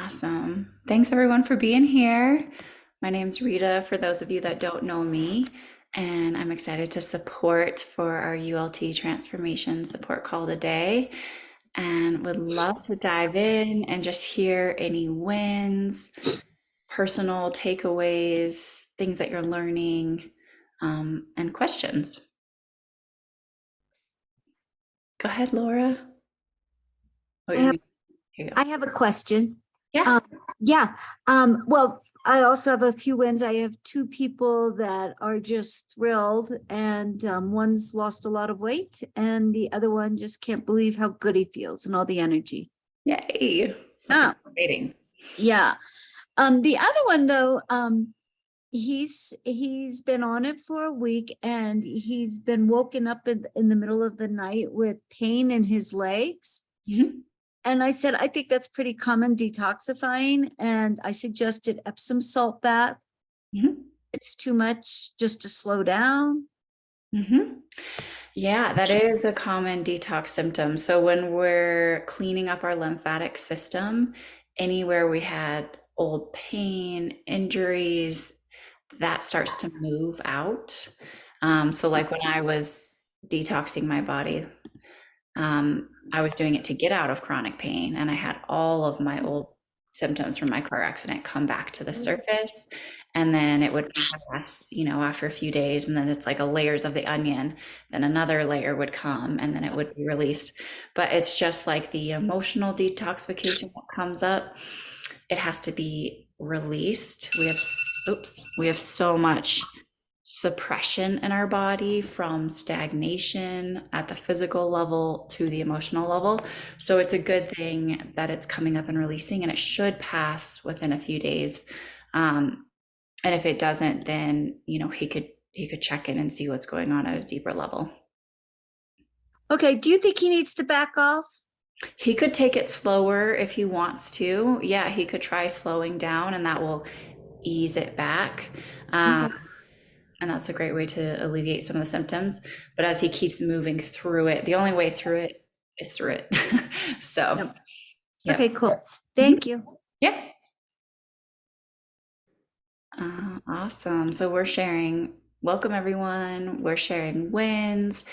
Awesome. Thanks everyone for being here. My name's Rita, for those of you that don't know me, and I'm excited to support for our ULT transformation support call today and would love to dive in and just hear any wins, personal takeaways, things that you're learning, and questions. Go ahead, Laura. Oh, I have, here you go. I have a question. Yeah. Um, yeah. Well, I also have a few wins. I have two people that are just thrilled, and one's lost a lot of weight, and the other one just can't believe how good he feels and all the energy. Yay. That's Ah, exciting. yeah. The other one though, he's been on it for a week, and he's been woken up in the middle of the night with pain in his legs. Mhm. And I said, I think that's pretty common detoxifying. And I suggested Epsom salt bath. Mhm. It's too much just to slow down. Mhm. Yeah, that is a common detox symptom. So when we're cleaning up our lymphatic system, anywhere we had old pain, injuries, that starts to move out. So like when I was detoxing my body, I was doing it to get out of chronic pain, and I had all of my old symptoms from my car accident come back to the surface. And then it would pass, after a few days, and then it's like a layers of the onion. Then another layer would come, and then it would be released. But it's just like the emotional detoxification that comes up. It has to be released. We have so much suppression in our body, from stagnation at the physical level to the emotional level. So it's a good thing that it's coming up and releasing, and it should pass within a few days. Um, and if it doesn't, then he could check in and see what's going on at a deeper level. Okay. Do you think he needs to back off? He could take it slower if he wants to. Yeah, he could try slowing down, and that will ease it back. Um, Okay. and that's a great way to alleviate some of the symptoms. But as he keeps moving through it, the only way through it is through it. So, Yep. Okay, yep. cool. Mhm. Thank you. Yeah. Awesome. So we're sharing, welcome everyone. We're sharing wins,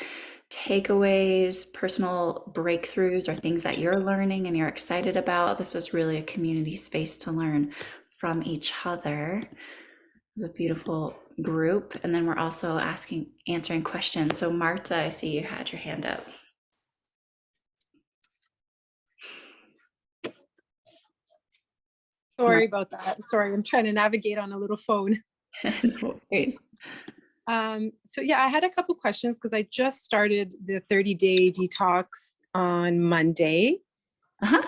takeaways, personal breakthroughs, or things that you're learning and you're excited about. This is really a community space to learn from each other. It's a beautiful group. And then we're also answering questions. So Marta, I see you had your hand up. Sorry about that. Sorry, I'm trying to navigate on a little phone. No worries. So yeah, I had a couple questions because I just started the 30-day detox on Monday. Uh-huh.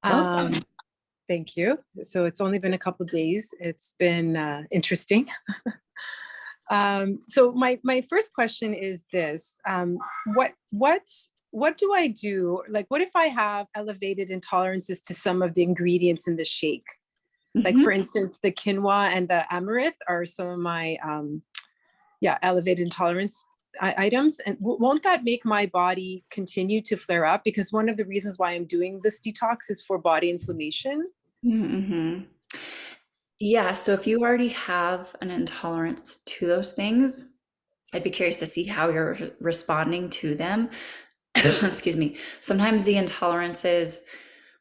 Um, Welcome. Thank you. So it's only been a couple days. It's been interesting. So my first question is this: what do I do? Like, what if I have elevated intolerances to some of the ingredients in the shake? Like, Mhm. for instance, the quinoa and the amaranth are some of my elevated intolerance items. And won't that make my body continue to flare up? Because one of the reasons why I'm doing this detox is for body inflammation. Mhm. Yeah, so if you already have an intolerance to those things, I'd be curious to see how you're responding to them. Excuse me. Sometimes the intolerances,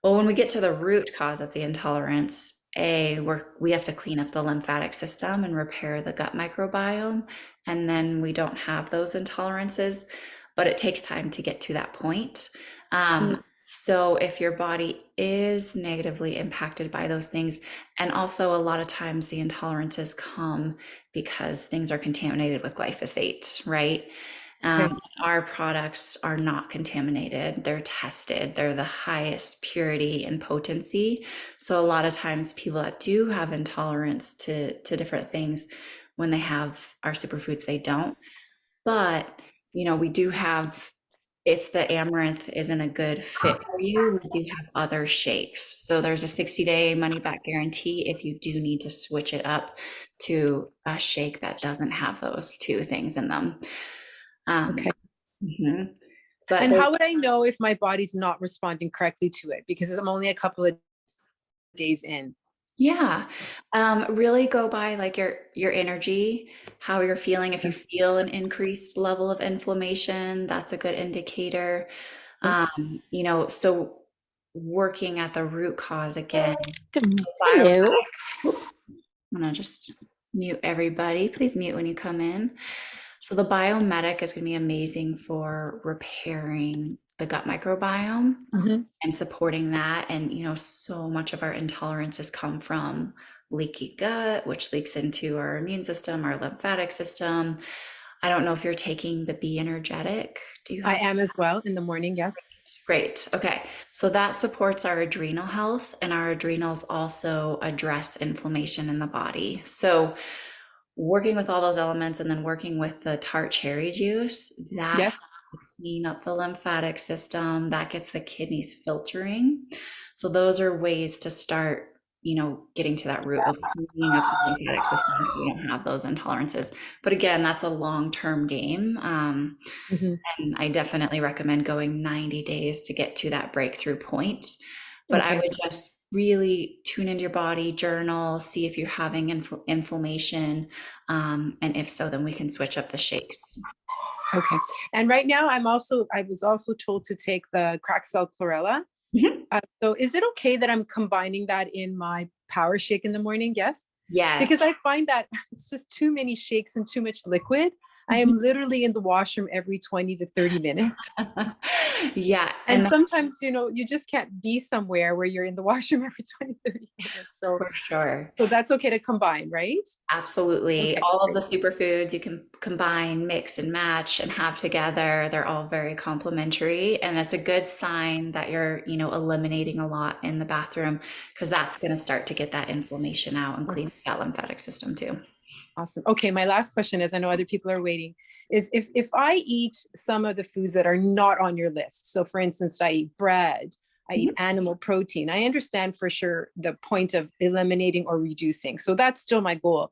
well, when we get to the root cause of the intolerance, we have to clean up the lymphatic system and repair the gut microbiome, and then we don't have those intolerances, but it takes time to get to that point. So if your body is negatively impacted by those things, and also a lot of times the intolerances come because things are contaminated with glyphosate, right? Okay. Our products are not contaminated. They're tested. They're the highest purity and potency. So a lot of times people that do have intolerance to different things, when they have our superfoods, they don't. But, we do have, if the amaranth isn't a good fit for you, we do have other shakes. So there's a 60-day money back guarantee if you do need to switch it up to a shake that doesn't have those two things in them. Um, Okay. mhm. But And there's, how would I know if my body's not responding correctly to it? Because I'm only a couple of days in? Yeah. Really go by like your energy, how you're feeling. If you feel an increased level of inflammation, that's a good indicator. Okay. So working at the root cause again, bio, Hello. oops, I'm gonna just mute everybody. Please mute when you come in. So the biomedic is gonna be amazing for repairing the gut microbiome Mhm. and supporting that. And, so much of our intolerances come from leaky gut, which leaks into our immune system, our lymphatic system. I don't know if you're taking the B energetic. Do you I have? am as well in the morning. Yes. Great. Okay. So that supports our adrenal health, and our adrenals also address inflammation in the body. So working with all those elements and then working with the tart cherry juice, that Yes. helps to clean up the lymphatic system, that gets the kidneys filtering. So those are ways to start, getting to that root of cleaning up the lymphatic system so we don't have those intolerances. But again, that's a long-term game. Mhm. And I definitely recommend going 90 days to get to that breakthrough point. But I Okay. would just really tune into your body, journal, see if you're having inflammation. And if so, then we can switch up the shakes. Okay. And right now, I was also told to take the crack cell chlorella. Mhm. So is it okay that I'm combining that in my power shake in the morning? Yes. Because Yes. I find that it's just too many shakes and too much liquid. I am literally in the washroom every 20 to 30 minutes. Yeah. And And that's sometimes, you just can't be somewhere where you're in the washroom every 20, 30 minutes. So, for sure. so that's okay to combine, right? Absolutely. Okay, All of the great. superfoods you can combine, mix and match and have together. They're all very complementary. And that's a good sign that you're, eliminating a lot in the bathroom, because that's going to start to get that inflammation out and clean up that lymphatic system too. Awesome. Okay, my last question is, I know other people are waiting, is if I eat some of the foods that are not on your list. So for instance, I eat bread, I eat animal protein. I understand for sure the point of eliminating or reducing. So that's still my goal.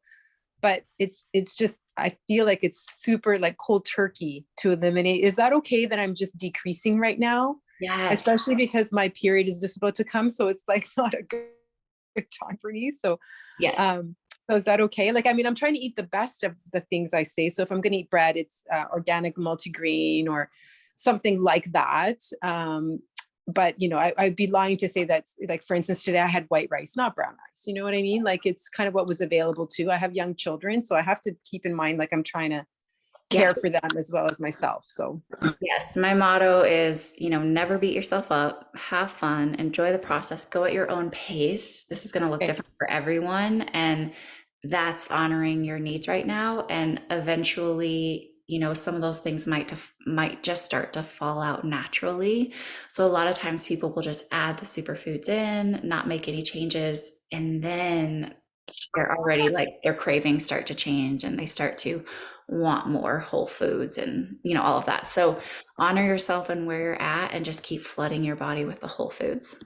But it's just, I feel like it's super like cold turkey to eliminate. Is that okay that I'm just decreasing right now? Yes. Especially because my period is just about to come. So it's like not a good time for me. Yes. So is that okay? Like, I mean, I'm trying to eat the best of the things I say. So if I'm going to eat bread, it's organic multigrain or something like that. But I'd be lying to say that's like, for instance, today I had white rice, not brown rice. You know what I mean? Like it's kind of what was available too. I have young children, so I have to keep in mind, like I'm trying to Yes. care for them as well as myself. So Yes. My motto is, never beat yourself up, have fun, enjoy the process, go at your own pace. This is going to look okay. different for everyone. And that's honoring your needs right now. And eventually, some of those things might just start to fall out naturally. So a lot of times people will just add the superfoods in, not make any changes, and then they're already like their cravings start to change and they start to want more whole foods and all of that. So honor yourself and where you're at and just keep flooding your body with the whole foods.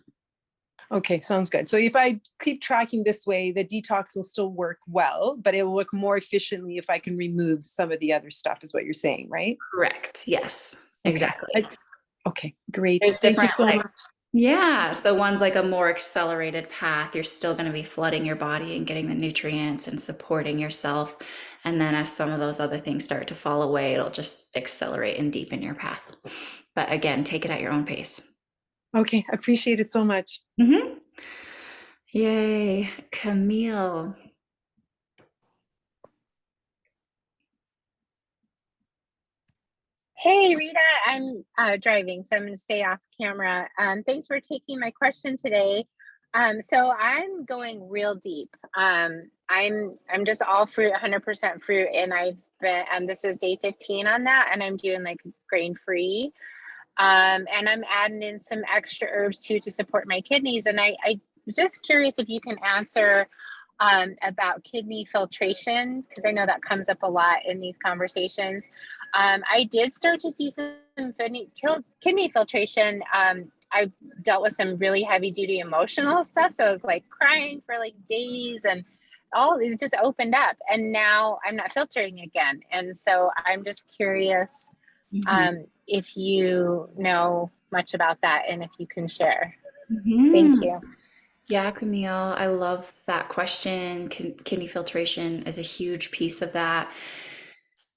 Okay, sounds good. So if I keep tracking this way, the detox will still work well, but it will work more efficiently if I can remove some of the other stuff, is what you're saying, right? Correct. Yes, Okay. exactly. Okay, great. There's Thank you different, so like, much. yeah, so one's like a more accelerated path. You're still going to be flooding your body and getting the nutrients and supporting yourself. And then as some of those other things start to fall away, it'll just accelerate and deepen your path. But again, take it at your own pace. Okay, appreciate it so much. Mm-hmm. Yay, Camille. Hey, Rita, I'm driving, so I'm going to stay off camera. Thanks for taking my question today. So I'm going real deep. I'm just all fruit, 100% fruit, and I've been, this is day 15 on that, and I'm doing like grain free. And I'm adding in some extra herbs too to support my kidneys. And I just curious if you can answer about kidney filtration, because I know that comes up a lot in these conversations. I did start to see some kidney filtration. I dealt with some really heavy duty emotional stuff. So I was like crying for like days and all it just opened up. And now I'm not filtering again. And so I'm just curious if you know much about that and if you can share. Thank Mhm. you. Yeah, Camille, I love that question. Kidney filtration is a huge piece of that.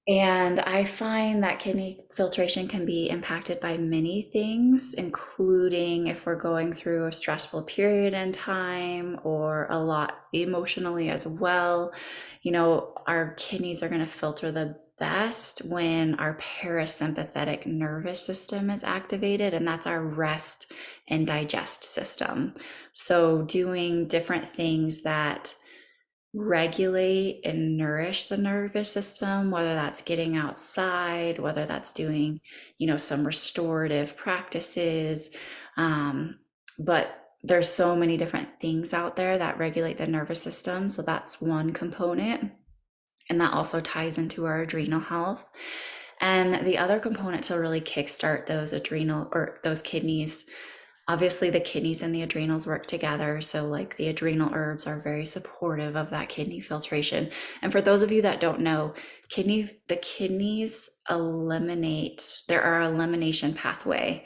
And I find that kidney filtration can be impacted by many things, including if we're going through a stressful period in time or a lot emotionally as well. You know, our kidneys are going to filter the best when our parasympathetic nervous system is activated, and that's our rest and digest system. So, doing different things that regulate and nourish the nervous system, whether that's getting outside, whether that's doing, you know, some restorative practices. But there's so many different things out there that regulate the nervous system. So that's one component. And that also ties into our adrenal health. And the other component to really kickstart those adrenal or those kidneys, obviously the kidneys and the adrenals work together. So like the adrenal herbs are very supportive of that kidney filtration. And for those of you that don't know, the kidneys eliminate, there are elimination pathway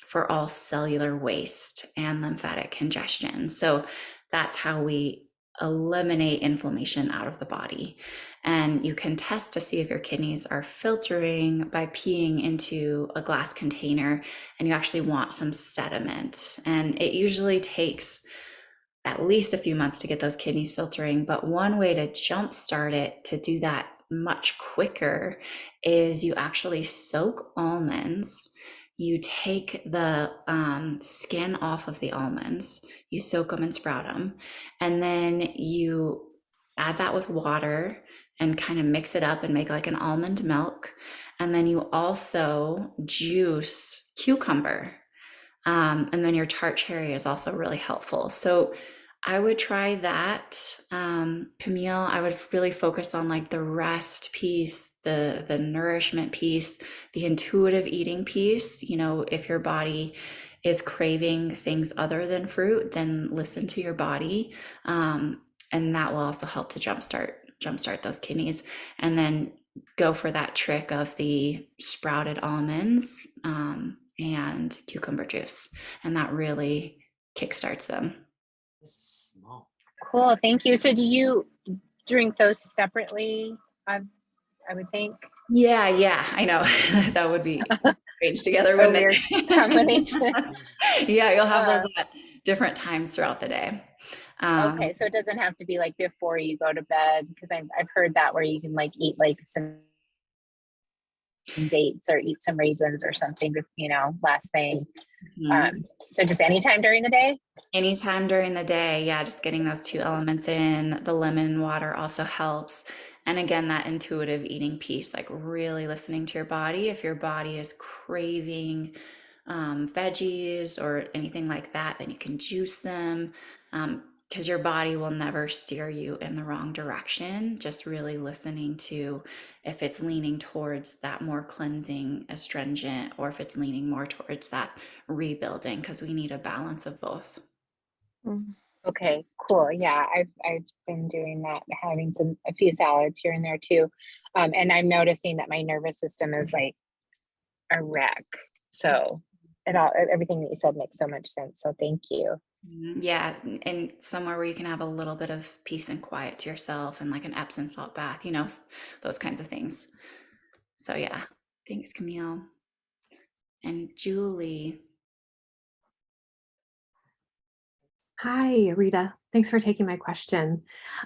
for all cellular waste and lymphatic congestion. So that's how we eliminate inflammation out of the body. And you can test to see if your kidneys are filtering by peeing into a glass container, and you actually want some sediment. And it usually takes at least a few months to get those kidneys filtering. But one way to jumpstart it to do that much quicker is you actually soak almonds. You take the skin off of the almonds, you soak them and sprout them, and then you add that with water and kind of mix it up and make like an almond milk. And then you also juice cucumber. And then your tart cherry is also really helpful. So I would try that. Camille, I would really focus on like the rest piece, the nourishment piece, the intuitive eating piece. You know, if your body is craving things other than fruit, then listen to your body. And that will also help to jumpstart those kidneys. And then go for that trick of the sprouted almonds and cucumber juice. And that really kickstarts them. Cool. Thank you. So do you drink those separately? I would think Yeah, I know. That would be strange together, a wouldn't weird it? combination. Yeah, you'll have Uh, those at different times throughout the day. okay, so it doesn't have to be like before you go to bed, because I've heard that where you can like eat like some dates or eat some raisins or something, last thing. Mhm. So just anytime during the day? Anytime during the day, yeah, just getting those two elements in. The lemon water also helps. And again, that intuitive eating piece, like really listening to your body. If your body is craving veggies or anything like that, then you can juice them because your body will never steer you in the wrong direction. Just really listening to if it's leaning towards that more cleansing, astringent, or if it's leaning more towards that rebuilding, because we need a balance of both. Okay, cool. Yeah, I've been doing that, having a few salads here and there too. And I'm noticing that my nervous system is like a wreck. So everything that you said makes so much sense. So thank you. Yeah, and somewhere where you can have a little bit of peace and quiet to yourself and like an Epsom salt bath, those kinds of things. So yeah, thanks, Camille. And Julie. Hi, Rita. Thanks for taking my question.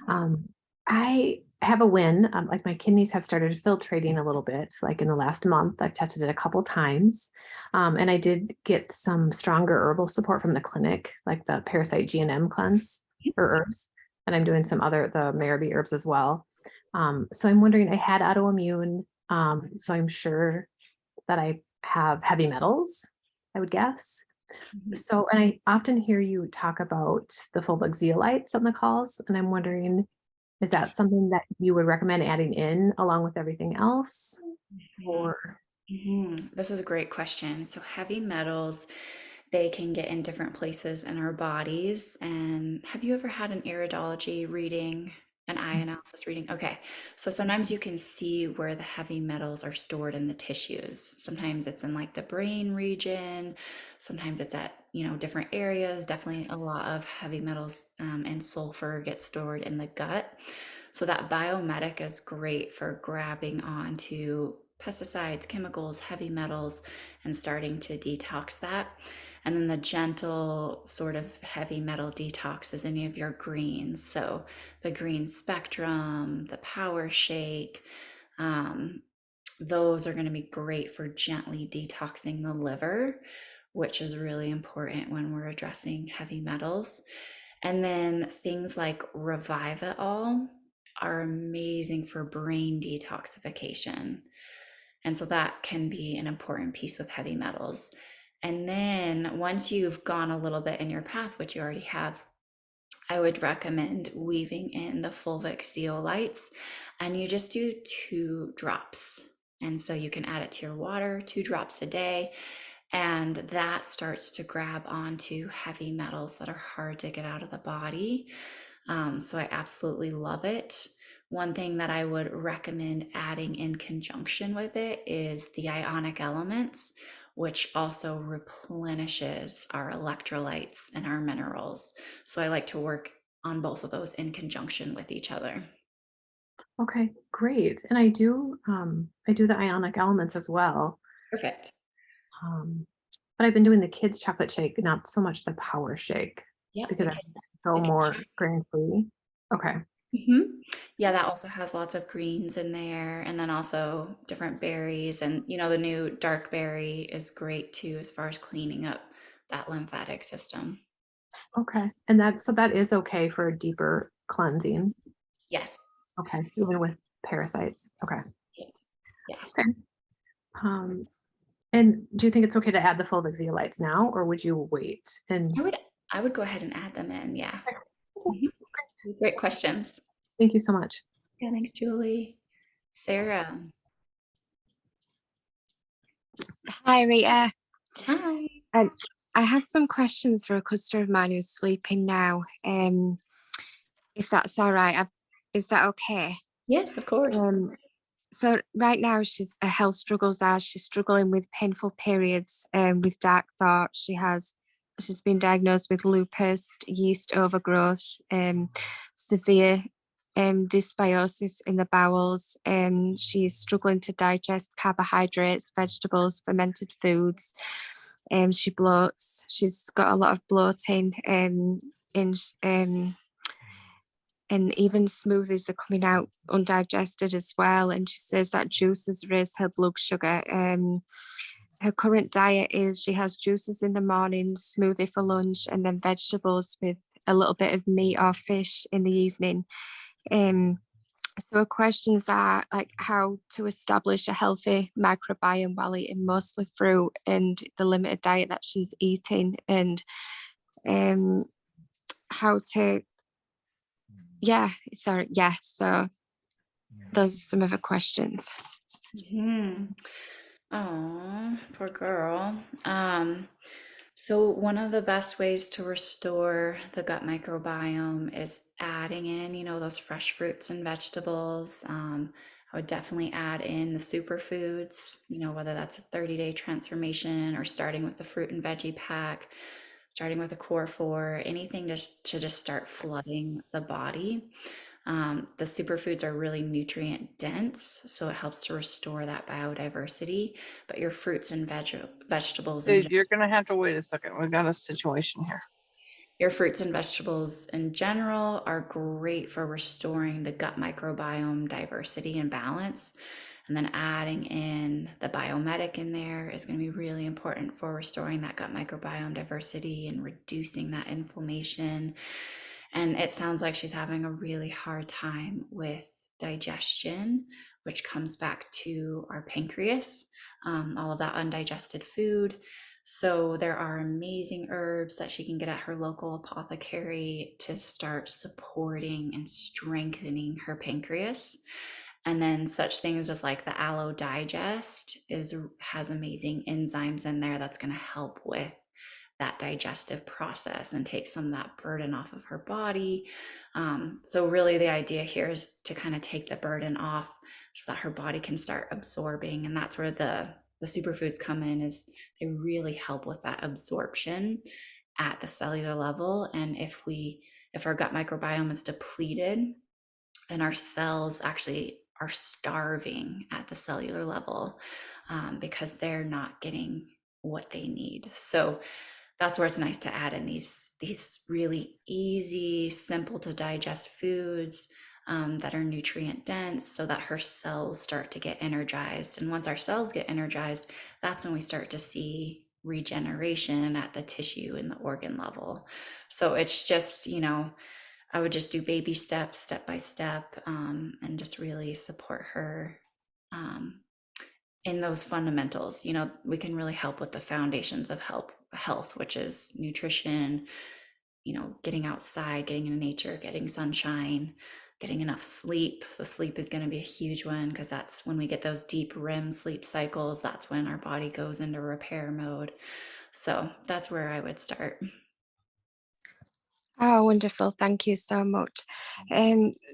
Um, I have a win. Like my kidneys have started filtrating a little bit, like in the last month. I've tested it a couple times. And I did get some stronger herbal support from the clinic, like the Parasite GNM cleanse or herbs. And I'm doing some the Marabou herbs as well. So I'm wondering, I had autoimmune. So I'm sure that I have heavy metals, I would guess. So, and I often hear you talk about the full bug zeolites on the calls, and I'm wondering, is that something that you would recommend adding in along with everything else? Or This is a great question. So heavy metals, they can get in different places in our bodies. And have you ever had an iridology reading, an eye analysis reading? Okay. So sometimes you can see where the heavy metals are stored in the tissues. Sometimes it's in like the brain region. Sometimes it's at different areas. Definitely a lot of heavy metals and sulfur get stored in the gut. So that biomedic is great for grabbing onto pesticides, chemicals, heavy metals, and starting to detox that. And then the gentle sort of heavy metal detox is any of your greens. So the green spectrum, the power shake, um, those are going to be great for gently detoxing the liver, which is really important when we're addressing heavy metals. And then things like Revive It All are amazing for brain detoxification. And so that can be an important piece with heavy metals. And then once you've gone a little bit in your path, which you already have, I would recommend weaving in the fulvic zeolites, and you just do 2 drops. And so you can add it to your water, 2 drops a day, and that starts to grab onto heavy metals that are hard to get out of the body. So I absolutely love it. One thing that I would recommend adding in conjunction with it is the ionic elements, which also replenishes our electrolytes and our minerals. So I like to work on both of those in conjunction with each other. Okay, great. And I do the ionic elements as well. Perfect. Um, but I've been doing the kids chocolate shake, not so much the power shake Yep, because I the go kids. more grain free. Okay. Yeah, that also has lots of greens in there, and then also different berries. And the new dark berry is great too, as far as cleaning up that lymphatic system. Okay. And that is okay for deeper cleansing. Yes. Okay. Even with parasites. Okay. Yeah. Yeah. Okay. Um, and do you think it's okay to add the fulvic zeolites now, or would you wait? And I would go ahead and add them in. Yeah. Mhm. Great questions. thank you so much. Yeah, thanks, Julie. Sarah. Hi, Rita. Hi. I have some questions for a customer of mine who's sleeping now. If that's all right, is that okay? Yes, of course. So right now her health struggles are she's struggling with painful periods, with dark thoughts. She's been diagnosed with lupus, yeast overgrowth, severe dysbiosis in the bowels. She's struggling to digest carbohydrates, vegetables, fermented foods. She bloats. She's got a lot of bloating. In and even smoothies are coming out undigested as well. And she says that juices raise her blood sugar. Her current diet is she has juices in the morning, smoothie for lunch, and then vegetables with a little bit of meat or fish in the evening. So her questions are like how to establish a healthy microbiome while eating mostly fruit and the limited diet that she's eating, and how to so those are some of the questions. Oh, poor girl. So one of the best ways to restore the gut microbiome is adding in, those fresh fruits and vegetables. I would definitely add in the superfoods, whether that's a 30-day transformation or starting with the fruit and veggie pack, starting with a core 4, anything to just start flooding the body. The superfoods are really nutrient dense, so it helps to restore that biodiversity. But your fruits and vegetables in Dave, you're gonna have to wait a second. We've got a situation here. your fruits and vegetables in general are great for restoring the gut microbiome diversity and balance. And then adding in the biomedic in there is going to be really important for restoring that gut microbiome diversity and reducing that inflammation. And it sounds like she's having a really hard time with digestion, which comes back to our pancreas, all of that undigested food. So there are amazing herbs that she can get at her local apothecary to start supporting and strengthening her pancreas. And then such things as like the Aloe Digest has amazing enzymes in there that's going to help with that digestive process and take some of that burden off of her body. So really the idea here is to kind of take the burden off so that her body can start absorbing. And that's where the the superfoods come in is they really help with that absorption at the cellular level. And if our gut microbiome is depleted, then our cells actually are starving at the cellular level, because they're not getting what they need. So that's where it's nice to add in these really easy, simple to digest foods, that are nutrient dense, so that her cells start to get energized. And once our cells get energized, that's when we start to see regeneration at the tissue and the organ level. So it's just, I would just do baby steps, step by step, and just really support her, um, in those fundamentals. We can really help with the foundations of health, which is nutrition, getting outside, getting into nature, getting sunshine, getting enough sleep. The sleep is going to be a huge one, because that's when we get those deep REM sleep cycles. That's when our body goes into repair mode. So that's where I would start. Oh, wonderful. Thank you so much.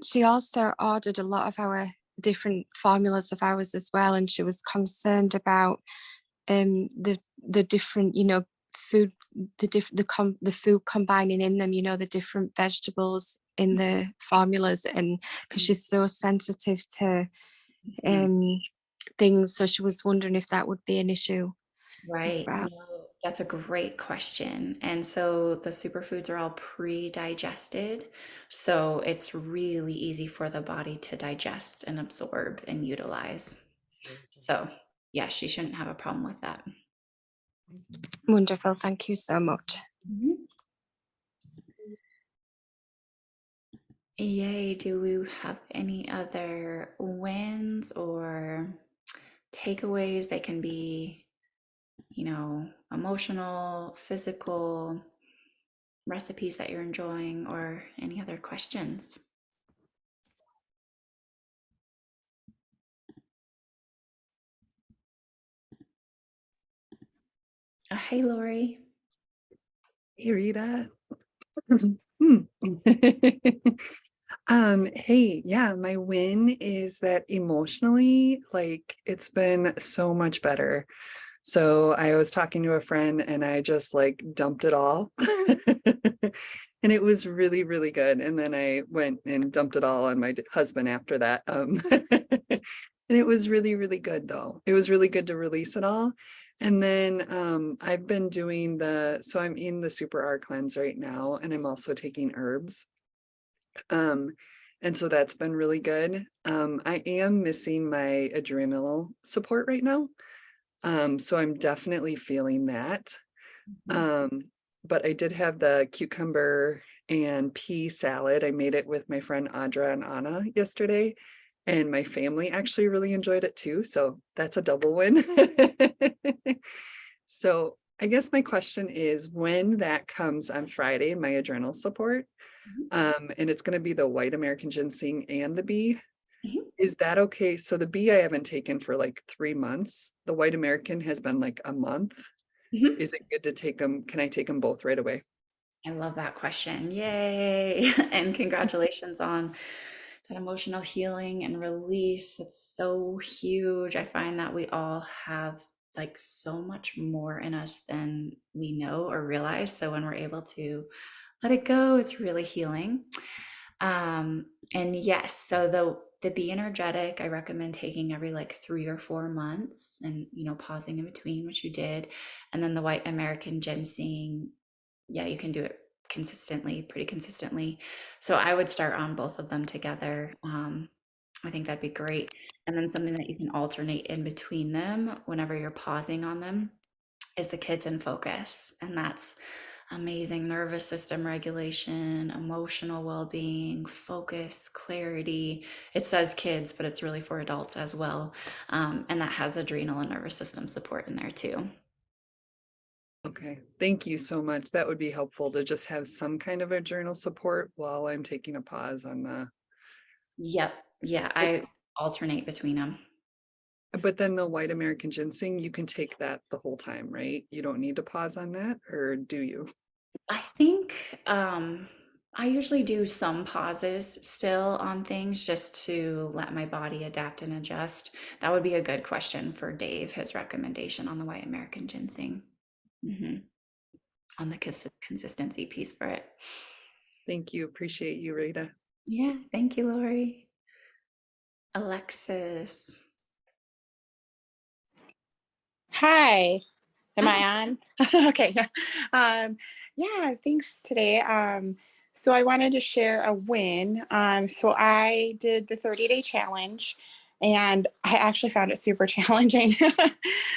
She also ordered a lot of our different formulas of ours as well, and she was concerned about the different, food, the food combining in them, the different vegetables in the formulas, and because she's so sensitive to um things, so she was wondering if that would be an issue as Right. well. No, that's a great question. And so the superfoods are all pre-digested. So it's really easy for the body to digest and absorb and utilize. So yeah, she shouldn't have a problem with that. Wonderful. Thank you so much. Mhm. Yay. Do we have any other wins or takeaways? They can be, emotional, physical, recipes that you're enjoying, or any other questions. Hey, Lori. Hey, Rita. Hmm. Hey, yeah, my win is that emotionally, like it's been so much better. So I was talking to a friend and I just like dumped it all. And it was really, really good. And then I went and dumped it all on my husband after that. And it was really, really good though. It was really good to release it all. And then I've been doing so I'm in the Super R cleanse right now, and I'm also taking herbs. Um, and so that's been really good. I am missing my adrenal support right now. So I'm definitely feeling that. But I did have the cucumber and pea salad. I made it with my friend Audra and Anna yesterday, and my family actually really enjoyed it too. So that's a double win. So I guess my question is, when that comes on Friday, my adrenal support, and it's going to be the white American ginseng and the bee. Mhm. Is that okay? So the bee I haven't taken for like 3 months. The white American has been like a month. Mhm. Is it good to take them? Can I take them both right away? I love that question. Yay. And congratulations on that emotional healing and release. It's so huge. I find that we all have like so much more in us than we know or realize. So when we're able to let it go, it's really healing. And yes, so the Be Energetic, I recommend taking every like 3 or 4 months, and pausing in between, which you did. And then the White American Ginseng, yeah, you can do it consistently, pretty consistently. So I would start on both of them together. I think that'd be great. And then something that you can alternate in between them whenever you're pausing on them is the Kids in Focus. And that's amazing nervous system regulation, emotional well-being, focus, clarity. It says kids, but it's really for adults as well. And that has adrenal and nervous system support in there too. Okay, thank you so much. That would be helpful to just have some kind of adrenal support while I'm taking a pause on the. Yep. Yeah, I alternate between them. But then the white American ginseng, you can take that the whole time, right? You don't need to pause on that, or do you? I think I usually do some pauses still on things just to let my body adapt and adjust. That would be a good question for Dave, his recommendation on the white American ginseng. Hmm. On the consistency piece for it. Thank you. Appreciate you, Rita. Yeah, thank you, Lori. Alexis. Hi, am I on? Okay. Yeah, thanks today. So I wanted to share a win. So I did the 30-day challenge and I actually found it super challenging.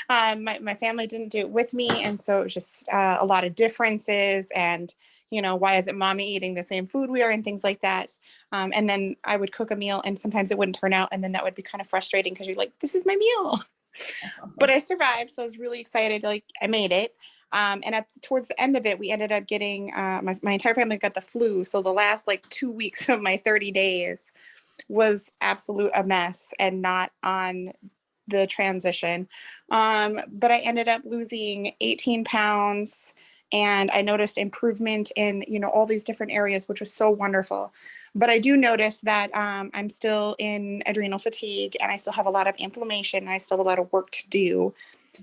My family didn't do it with me. And so it was just a lot of differences and, why isn't mommy eating the same food we are and things like that. And then I would cook a meal and sometimes it wouldn't turn out. And then that would be kind of frustrating because you're like, this is my meal. But I survived, so I was really excited. Like I made it. And towards the end of it, we ended up getting my entire family got the flu. So the last like 2 weeks of my 30 days was absolute a mess and not on the transition. But I ended up losing 18 pounds and I noticed improvement in, all these different areas, which was so wonderful. But I do notice that I'm still in adrenal fatigue and I still have a lot of inflammation. And I still have a lot of work to do.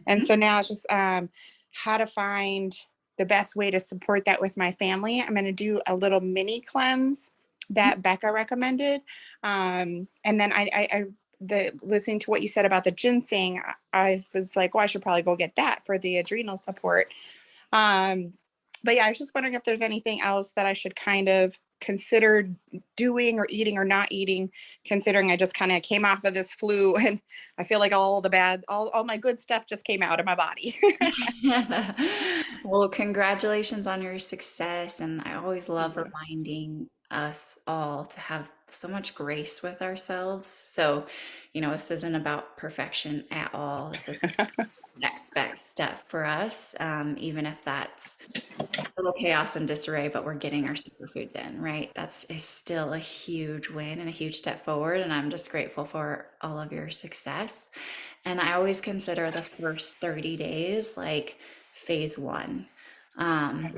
And so now it's just how to find the best way to support that with my family. I'm going to do a little mini cleanse that Becca recommended. And then listening to what you said about the ginseng, I was like, well, I should probably go get that for the adrenal support. But yeah, I was just wondering if there's anything else that I should kind of consider doing or eating or not eating, considering I just kind of came off of this flu and I feel like all my good stuff just came out of my body. Well, congratulations on your success. And I always love Thank you. reminding us all to have so much grace with ourselves. So, this isn't about perfection at all. This is next best step for us, even if that's a little chaos and disarray, but we're getting our superfoods in, right? That's is still a huge win and a huge step forward. And I'm just grateful for all of your success. And I always consider the first 30 days like phase one. Um,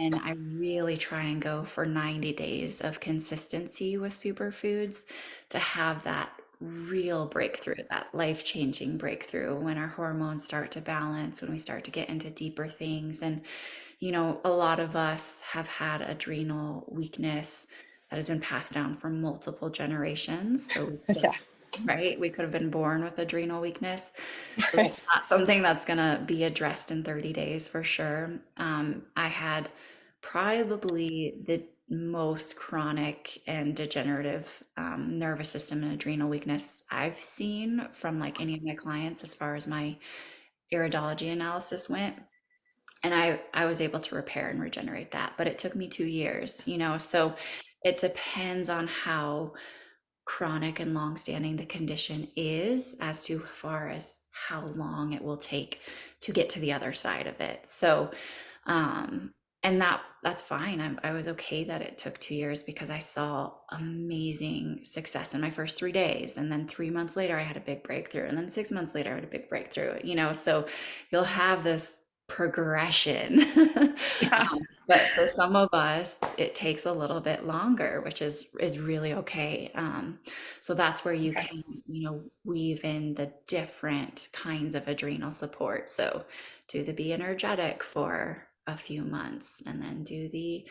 and I really try and go for 90 days of consistency with superfoods to have that real breakthrough, that life-changing breakthrough when our hormones start to balance, when we start to get into deeper things. And, a lot of us have had adrenal weakness that has been passed down for multiple generations. So Yeah. right? We could have been born with adrenal weakness. So that's not something that's going to be addressed in 30 days for sure. I had probably the most chronic and degenerative nervous system and adrenal weakness I've seen from like any of my clients as far as my iridology analysis went. And I was able to repair and regenerate that, but it took me 2 years, so it depends on how chronic and long-standing the condition is as to far as how long it will take to get to the other side of it. So and that's fine. I was okay that it took 2 years because I saw amazing success in my first 3 days, and then 3 months later I had a big breakthrough, and then 6 months later I had a big breakthrough, so you'll have this progression. Yeah. But for some of us, it takes a little bit longer, which is really okay. So that's where you Okay. can, weave in the different kinds of adrenal support. So do the Be Energetic for a few months, and then do the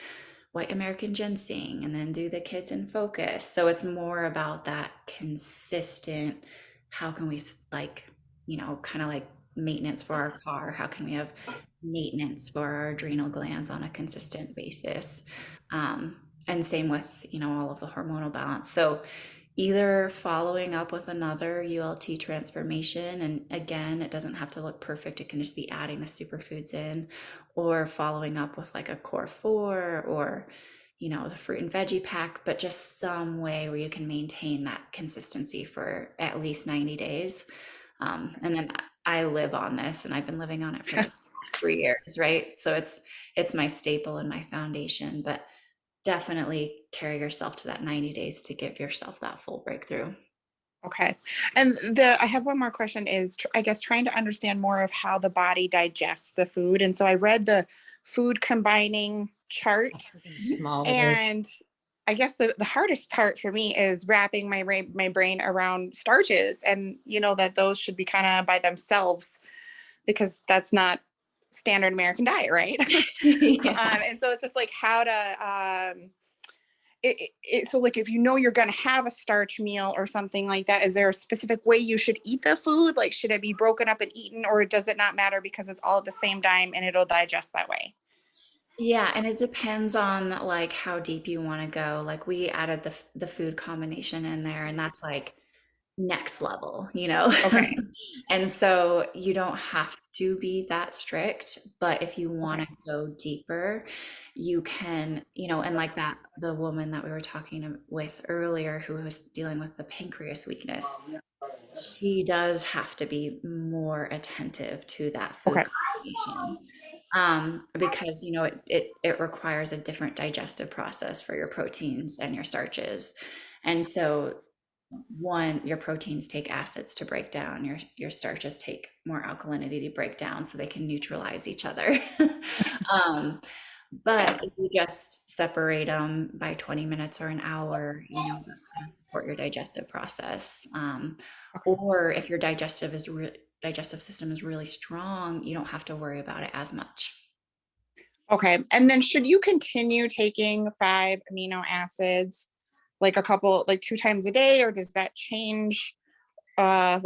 White American Ginseng, and then do the Kids in Focus. So it's more about that consistent, how can we kind of like maintenance for our car? How can we have maintenance for our adrenal glands on a consistent basis? And same with, all of the hormonal balance. So either following up with another ULT transformation, and again, it doesn't have to look perfect. It can just be adding the superfoods in, or following up with like a core 4 or, the fruit and veggie pack, but just some way where you can maintain that consistency for at least 90 days. And then I live on this, and I've been living on it for like 3 years, right? So it's my staple and my foundation, but definitely carry yourself to that 90 days to give yourself that full breakthrough. Okay. And I have one more question is, I guess, trying to understand more of how the body digests the food. And so I read the food combining chart. Small it is. And I guess the hardest part for me is wrapping my brain around starches, and that those should be kind of by themselves, because that's not standard American diet, right? Yeah. And so it's just like how to so like if you're going to have a starch meal or something like that, is there a specific way you should eat the food? Like, should it be broken up and eaten, or does it not matter because it's all at the same time and it'll digest that way? Yeah, and it depends on like how deep you want to go. Like we added the food combination in there, and that's like next level, you know? Okay. And so you don't have to be that strict, but if you want to Okay. go deeper, you can, and like that, the woman that we were talking with earlier who was dealing with the pancreas weakness, she does have to be more attentive to that food Okay. combination. Because it requires a different digestive process for your proteins and your starches. And so one, your proteins take acids to break down, your starches take more alkalinity to break down so they can neutralize each other. But if you just separate them by 20 minutes or an hour, that's going to support your digestive process. Or if your digestive system is really strong, you don't have to worry about it as much. Okay. And then should you continue taking 5 amino acids like 2 times a day, or does that change? How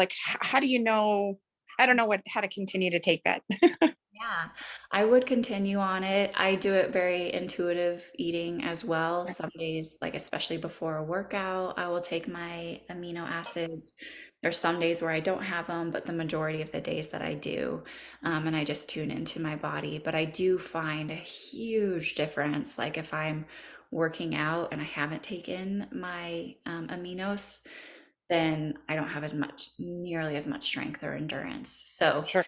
do you know? I don't know how to continue to take that. Yeah, I would continue on it. I do it very intuitive eating as well. Some days, like especially before a workout, I will take my amino acids. There's some days where I don't have them, but the majority of the days that I do, and I just tune into my body. But I do find a huge difference. Like if I'm working out and I haven't taken my aminos, then I don't have nearly as much strength or endurance. So Sure.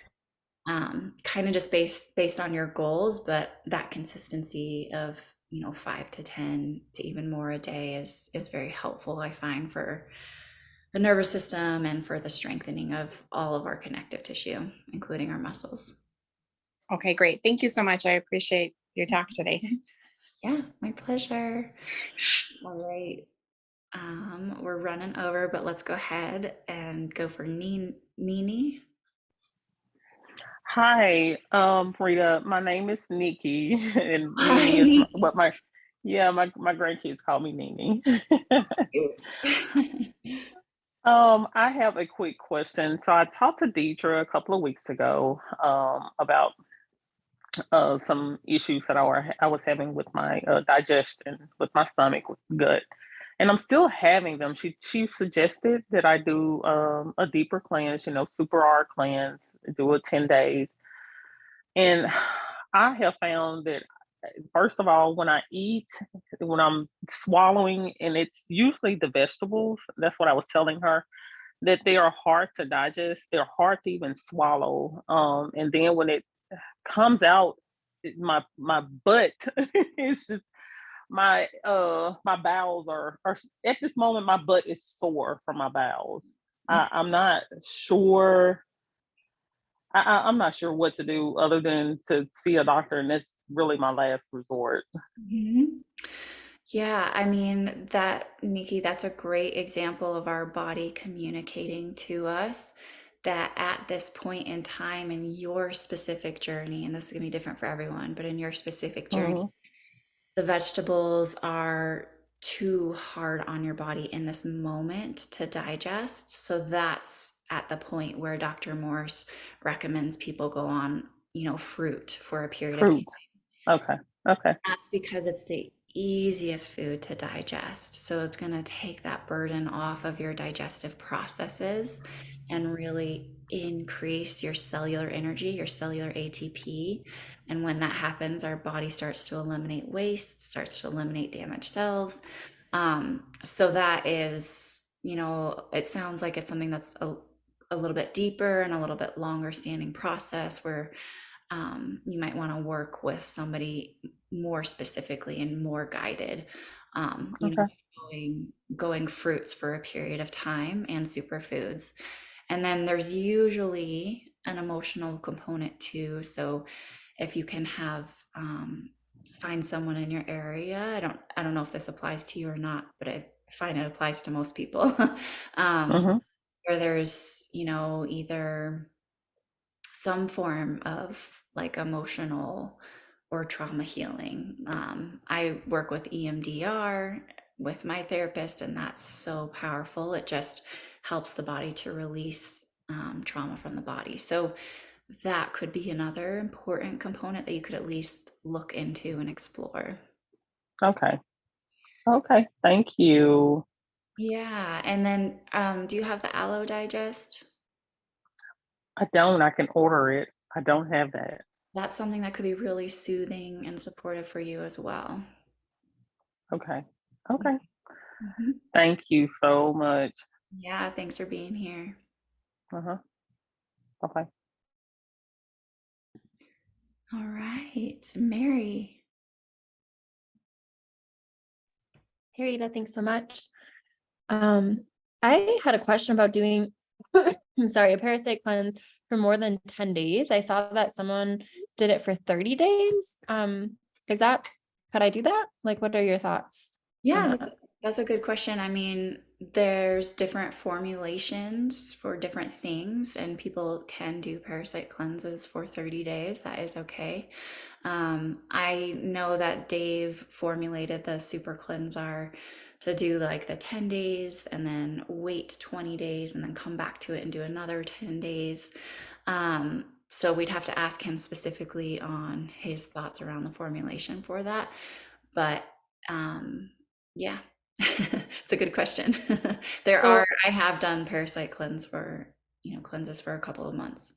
kind of just based on your goals, but that consistency of 5 to 10 to even more a day is very helpful, I find, for the nervous system and for the strengthening of all of our connective tissue, including our muscles. Okay, great. Thank you so much. I appreciate your talk today. Yeah, my pleasure. All right. We're running over, but let's go ahead and go for Nini. Hi, Rita. My name is Nikki, and Hi, Nini is Nini. what my grandkids call me Nini. Cute. I have a quick question. So I talked to Deidre a couple of weeks ago about some issues that I was having with my digestion, with my stomach, with gut, and I'm still having them. She suggested that I do a deeper cleanse, super R cleanse, do it 10 days, and I have found that first of all, when I eat, when I'm swallowing, and it's usually the vegetables. That's what I was telling her, that they are hard to digest. They're hard to even swallow. And then when it comes out, my butt is just my bowels are at this moment my butt is sore from my bowels. I'm not sure. I'm not sure what to do other than to see a doctor, and that's really my last resort. Mhm. Yeah, I mean Nikki, that's a great example of our body communicating to us that at this point in time in your specific journey, and this is gonna be different for everyone, but in your specific journey, Mhm. the vegetables are too hard on your body in this moment to digest. So that's at the point where Dr. Morse recommends people go on, fruit for a period of time. Fruit. Okay. Okay. That's because it's the easiest food to digest. So it's going to take that burden off of your digestive processes and really increase your cellular energy, your cellular ATP. And when that happens, our body starts to eliminate waste, starts to eliminate damaged cells. So that is, it sounds like it's something that's a little bit deeper and a little bit longer standing process where you might want to work with somebody more specifically and more guided, Okay. going fruits for a period of time and superfoods. And then there's usually an emotional component too. So if you can have find someone in your area. I don't know if this applies to you or not, but I find it applies to most people. Hmm. Where there's, either some form of like emotional or trauma healing. I work with EMDR with my therapist, and that's so powerful. It just helps the body to release trauma from the body. So that could be another important component that you could at least look into and explore. Okay. Okay. Thank you. Yeah. And then do you have the Aloe Digest? I don't. I can order it. I don't have that. That's something that could be really soothing and supportive for you as well. Okay. Okay. Mhm. Thank you so much. Yeah, thanks for being here. Uh-huh. Bye-bye. All right, Mary. Hey Rita, thanks so much. I had a question about doing, I'm sorry, a parasite cleanse for more than 10 days. I saw that someone did it for 30 days. Could I do that? Like, what are your thoughts on Yeah, that? that's a good question. I mean, there's different formulations for different things, and people can do parasite cleanses for 30 days. That is okay. I know that Dave formulated the Super Cleansar to do like the 10 days and then wait 20 days and then come back to it and do another 10 days. So we'd have to ask him specifically on his thoughts around the formulation for that. But yeah, it's a good question. So, I have done parasite cleanses for a couple of months.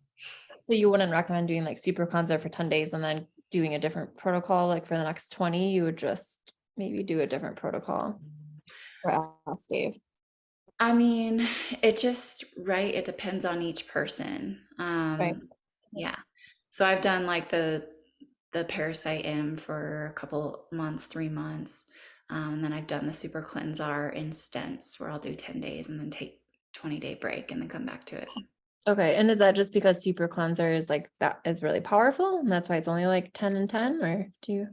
so you wouldn't recommend doing like super cleanser for 10 days and then doing a different protocol, like for the next 20, you would just maybe do a different protocol or ask Dave. I mean, it depends on each person. Right. Yeah. So I've done like the Parasite M for a couple months, 3 months. And then I've done the Super Cleansar in stents where I'll do 10 days and then take 20-day break and then come back to it. Okay. And is that just because super cleanser is like that is really powerful and that's why it's only like 10 and 10, or do you?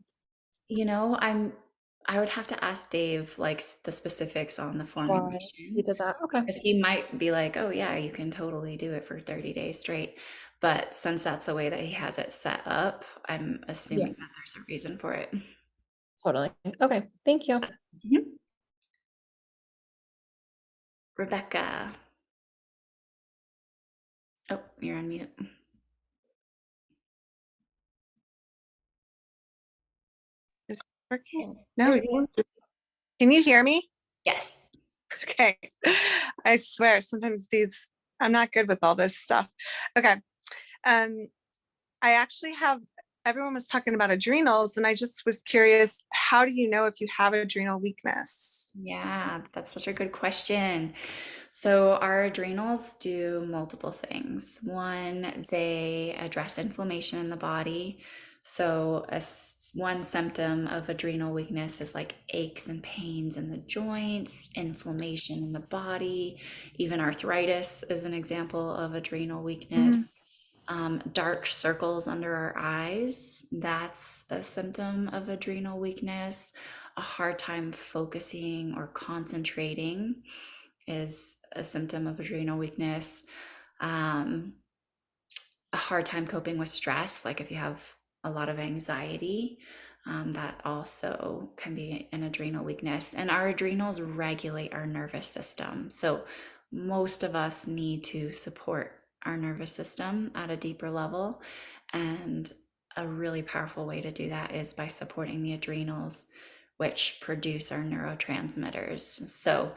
You know, I would have to ask Dave like the specifics on the Why formulation. you did that? Okay. Because he might be like, oh yeah, you can totally do it for 30 days straight. But since that's the way that he has it set up, I'm Yeah, assuming that there's a reason for it. totally. Okay. Thank you. Mhm. Rebecca. Oh, you're on mute. Is it working? There No. we go. Can you hear me? Yes. Okay. I swear sometimes I'm not good with all this stuff. Okay. I actually everyone was talking about adrenals, and I just was curious, how do you know if you have adrenal weakness? Yeah, that's such a good question. So, our adrenals do multiple things. One, they address inflammation in the body. So, one symptom of adrenal weakness is like aches and pains in the joints, inflammation in the body, even arthritis is an example of adrenal weakness. Mhm. Dark circles under our eyes, that's a symptom of adrenal weakness. A hard time focusing or concentrating is a symptom of adrenal weakness. Um, a hard time coping with stress, like if you have a lot of anxiety, that also can be an adrenal weakness. And our adrenals regulate our nervous system. So most of us need to support our nervous system at a deeper level. And a really powerful way to do that is by supporting the adrenals, which produce our neurotransmitters. So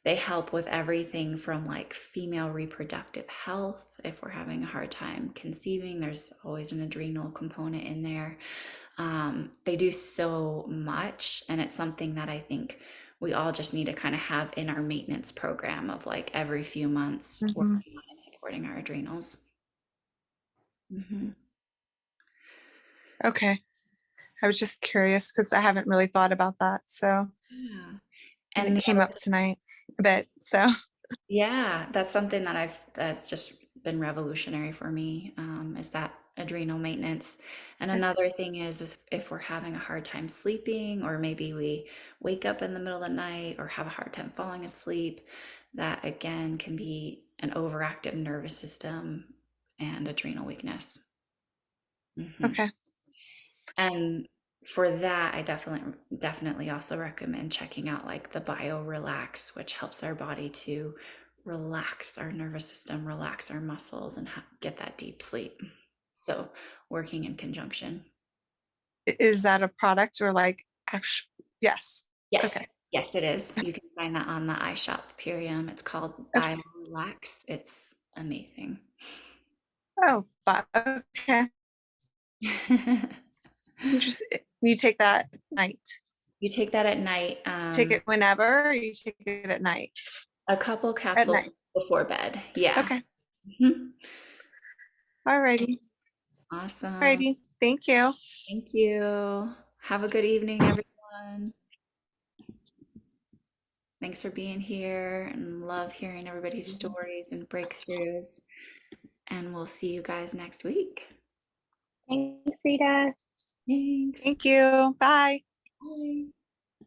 they help with everything from like female reproductive health. If we're having a hard time conceiving, there's always an adrenal component in there. They do so much, and it's something that I think we all just need to kind of have in our maintenance program of like every few months Mhm. working on and supporting our adrenals. Mhm. Okay. I was just curious because I haven't really thought about that. So, Yeah. and And it the came other up tonight a bit. So, Yeah, that's something that that's just been revolutionary for me, is that adrenal maintenance. And another thing is if we're having a hard time sleeping, or maybe we wake up in the middle of the night or have a hard time falling asleep, that again can be an overactive nervous system and adrenal weakness. Okay. And for that, I definitely also recommend checking out like the BioRelax, which helps our body to relax our nervous system, relax our muscles, and get that deep sleep. So working in conjunction. Is that a product or like actual? Yes. Yes. Okay. Yes, it is. You can find that on the iShop Purium. It's called BioRelax. It's amazing. Oh, but okay. Interesting. You take that at night. You take that at night. Take it whenever, or you take it at night? A couple capsules night. before bed. Yeah. Okay. Mhm. Alrighty. Awesome. Alrighty. Thank you. Thank you. Have a good evening, everyone. Thanks for being here, and love hearing everybody's stories and breakthroughs. And we'll see you guys next week. Thanks, Rita. Thanks. Thank you. Bye. Bye.